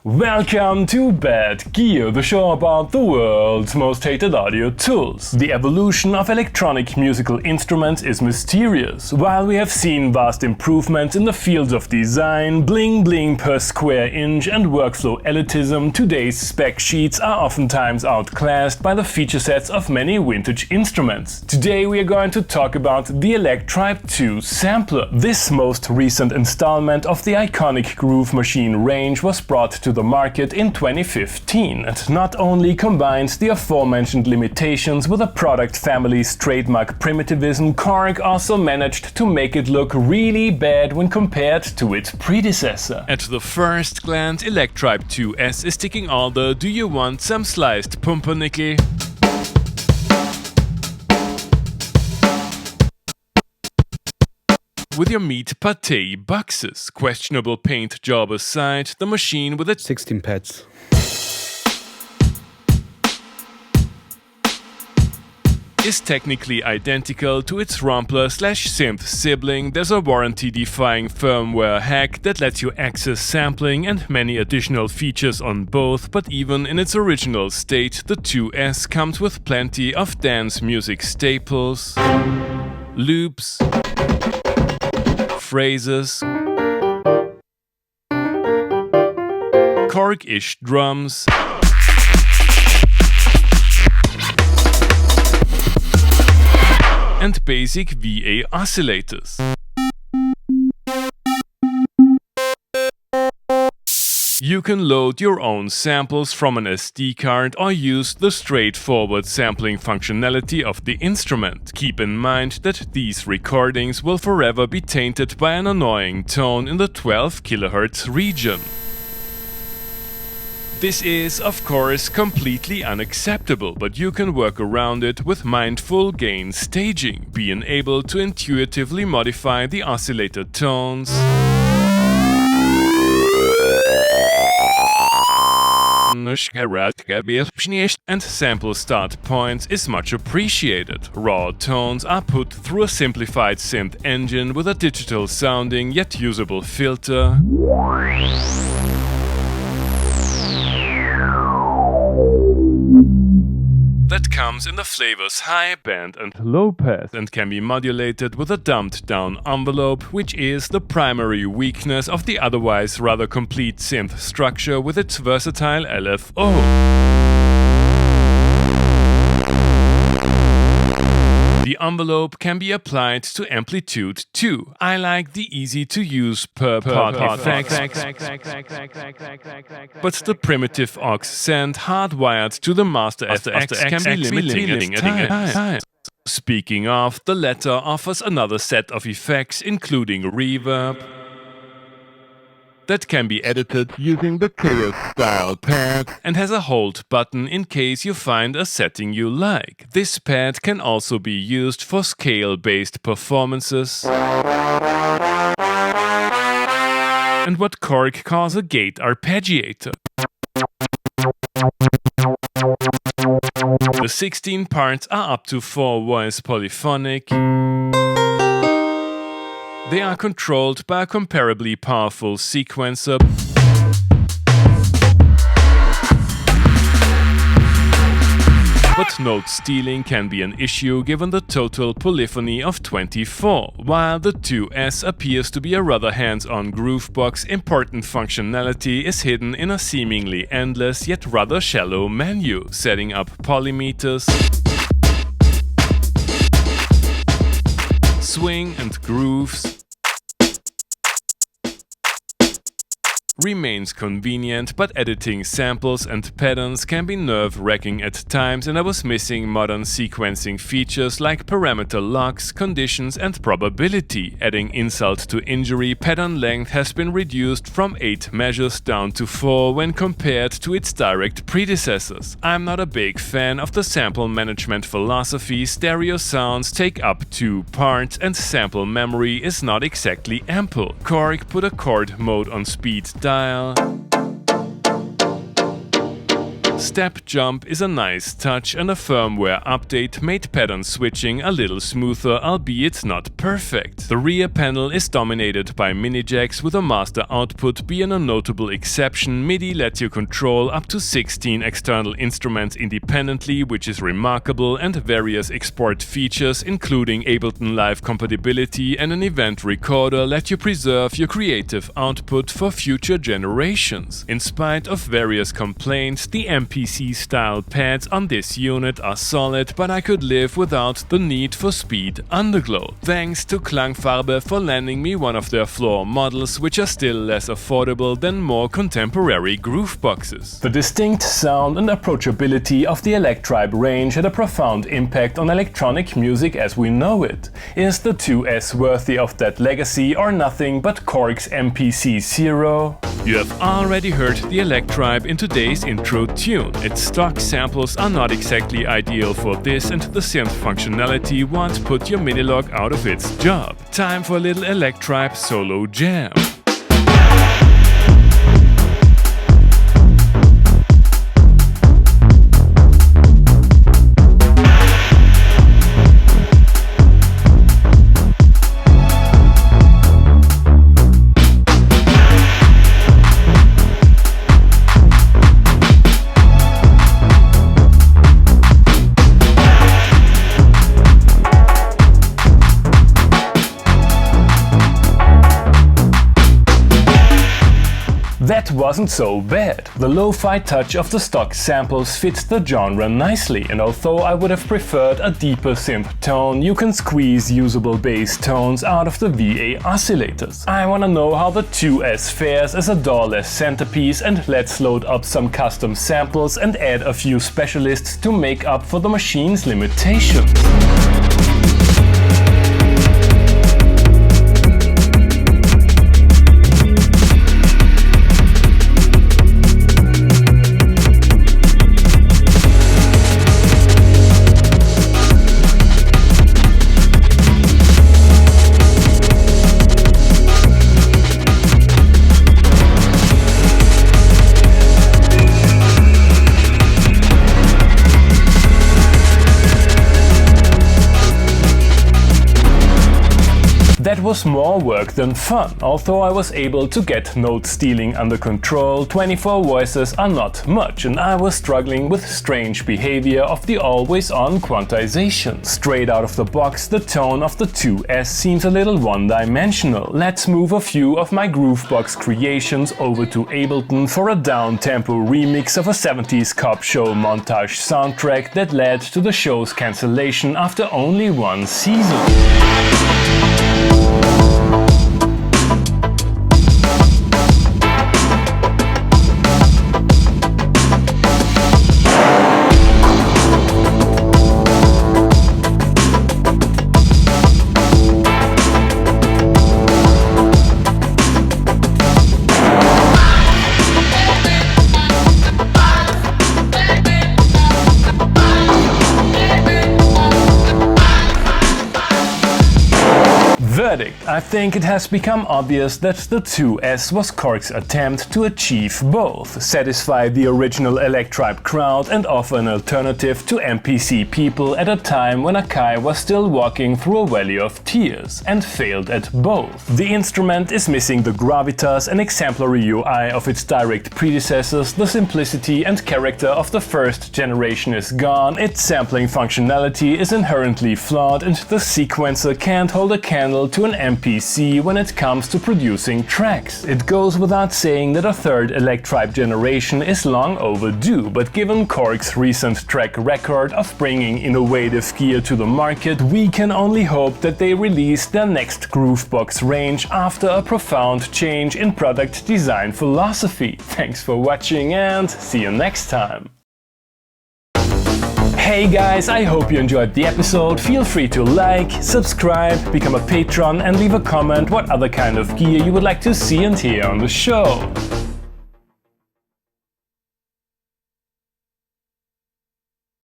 Welcome to Bad Gear, the show about the world's most hated audio tools. The evolution of electronic musical instruments is mysterious. While we have seen vast improvements in the fields of design, bling bling per square inch and workflow elitism, today's spec sheets are oftentimes outclassed by the feature sets of many vintage instruments. Today we are going to talk about the Electribe 2 sampler. This most recent installment of the iconic Groove Machine range was brought to the market in 2015 and not only combines the aforementioned limitations with a product family's trademark primitivism, Korg also managed to make it look really bad when compared to its predecessor. At the first glance, Electribe 2S is ticking all the "do you want some sliced pumpernickel?" With your meat pate boxes. Questionable paint job aside, the machine with its 16 pads is technically identical to its Rumpler/Synth sibling. There's a warranty-defying firmware hack that lets you access sampling and many additional features on both, but even in its original state, the 2S comes with plenty of dance music staples, loops, phrases, Korg-ish drums, and basic VA oscillators. You can load your own samples from an SD card or use the straightforward sampling functionality of the instrument. Keep in mind that these recordings will forever be tainted by an annoying tone in the 12 kHz region. This is, of course, completely unacceptable, but you can work around it with mindful gain staging, being able to intuitively modify the oscillator tones, and sample start points is much appreciated. Raw tones are put through a simplified synth engine with a digital sounding yet usable filter, that comes in the flavors high, band and low pass and can be modulated with a dumbed down envelope, which is the primary weakness of the otherwise rather complete synth structure with its versatile LFO. The envelope can be applied to amplitude too. I like the easy to use per part effects, but the primitive aux send hardwired to the master FX can be limiting at times. Speaking of, the latter offers another set of effects including reverb that can be edited using the Chaos style pad and has a hold button in case you find a setting you like. This pad can also be used for scale-based performances and what Korg calls a gate arpeggiator. The 16 parts are up to 4-voice polyphonic. They are controlled by a comparably powerful sequencer, but note stealing can be an issue given the total polyphony of 24. While the 2S appears to be a rather hands-on groovebox, important functionality is hidden in a seemingly endless yet rather shallow menu, setting up polymeters, swing and grooves, remains convenient, but editing samples and patterns can be nerve-wracking at times, and I was missing modern sequencing features like parameter locks, conditions and probability. Adding insult to injury, pattern length has been reduced from 8 measures down to 4 when compared to its direct predecessors. I'm not a big fan of the sample management philosophy. Stereo sounds take up 2 parts and sample memory is not exactly ample. Korg put a chord mode on speed dial, Step jump is a nice touch, and a firmware update made pattern switching a little smoother, albeit not perfect. The rear panel is dominated by mini jacks, with a master output being a notable exception. MIDI lets you control up to 16 external instruments independently, which is remarkable, and various export features including Ableton Live compatibility and an event recorder let you preserve your creative output for future generations. In spite of various complaints, the MPC style pads on this unit are solid, but I could live without the need for speed underglow. Thanks to Klangfarbe for lending me one of their floor models, which are still less affordable than more contemporary groove boxes. The distinct sound and approachability of the Electribe range had a profound impact on electronic music as we know it. Is the 2S worthy of that legacy or nothing but Korg's MPC 0? You have already heard the Electribe in today's intro tune. Its stock samples are not exactly ideal for this, and the synth functionality won't put your Minilog out of its job. Time for a little Electribe solo jam. That wasn't so bad. The lo-fi touch of the stock samples fits the genre nicely, and although I would have preferred a deeper synth tone, you can squeeze usable bass tones out of the VA oscillators. I wanna know how the 2S fares as a DAW-less centerpiece, and let's load up some custom samples and add a few specialists to make up for the machine's limitations. That was more work than fun. Although I was able to get note stealing under control, 24 voices are not much, and I was struggling with strange behavior of the always-on quantization. Straight out of the box, the tone of the 2S seems a little one-dimensional. Let's move a few of my groovebox creations over to Ableton for a downtempo remix of a 70s cop show montage soundtrack that led to the show's cancellation after only one season. Verdict. I think it has become obvious that the 2S was Korg's attempt to achieve both, satisfy the original Electribe crowd and offer an alternative to MPC people at a time when Akai was still walking through a valley of tears, and failed at both. The instrument is missing the gravitas and exemplary UI of its direct predecessors, the simplicity and character of the first generation is gone, its sampling functionality is inherently flawed, and the sequencer can't hold a candle to an MPC when it comes to producing tracks. It goes without saying that a third Electribe generation is long overdue, but given Korg's recent track record of bringing innovative gear to the market, we can only hope that they release their next groovebox range after a profound change in product design philosophy. Thanks for watching and see you next time! Hey guys, I hope you enjoyed the episode. Feel free to like, subscribe, become a patron and leave a comment what other kind of gear you would like to see and hear on the show.